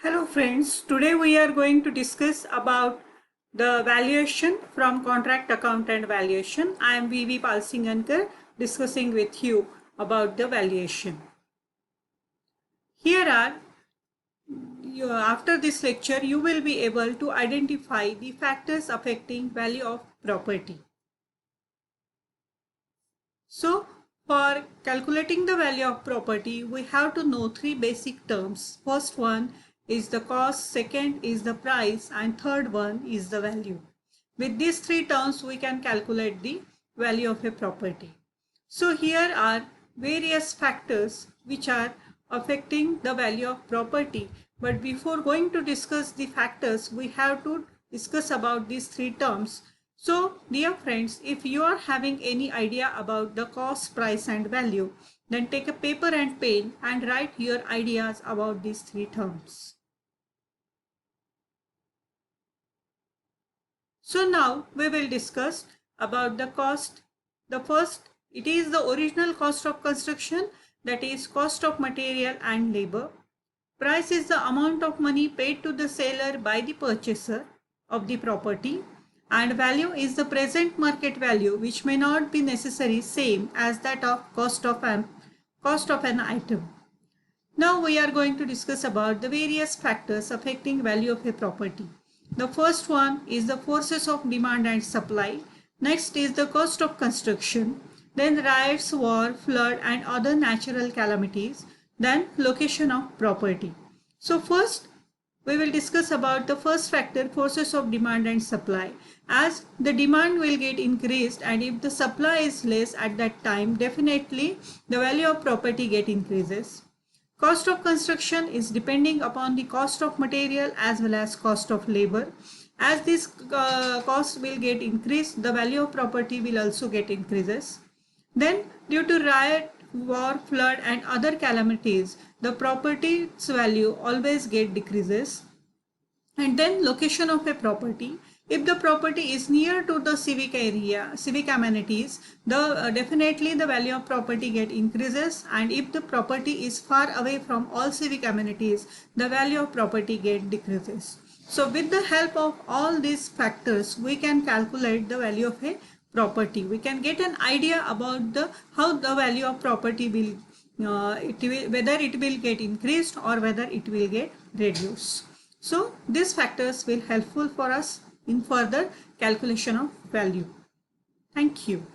Hello friends, today we are going to discuss about the valuation from contract accountant valuation. I am V.V. Palsingankar discussing with you about the valuation. Here are, after this lecture, you will be able to identify the factors affecting value of property. So, for calculating the value of property, we have to know three basic terms. First one is the cost, second is the price, and third one is the value. With these three terms, we can calculate the value of a property. So here are various factors which are affecting the value of property. But before going to discuss the factors, we have to discuss about these three terms. So, dear friends, if you are having any idea about the cost, price and value, then take a paper and pen and write your ideas about these three terms. So now we will discuss about the cost. The first, it is the original cost of construction, that is cost of material and labor. Price is the amount of money paid to the seller by the purchaser of the property. And value is the present market value, which may not be necessarily same as that of cost of an item. Now we are going to discuss about the various factors affecting value of a property. The first one is the forces of demand and supply. Next is the cost of construction. Then riots, war, flood and other natural calamities. Then location of property. So first we will discuss about the first factor, forces of demand and supply. As the demand will get increased and if the supply is less at that time, definitely the value of property get increases. Cost of construction is depending upon the cost of material as well as cost of labor. As this cost will get increased, the value of property will also get increases. Then due to riot, war, flood and other calamities, the property's value always get decreases. And then location of a property. If the property is near to the civic area, civic amenities, definitely the value of property get increases. And if the property is far away from all civic amenities, the value of property get decreases. So with the help of all these factors, we can calculate the value of a property. We can get an idea about how the value of property will, whether it will get increased or whether it will get reduced. So these factors will helpful for us in further calculation of value. Thank you.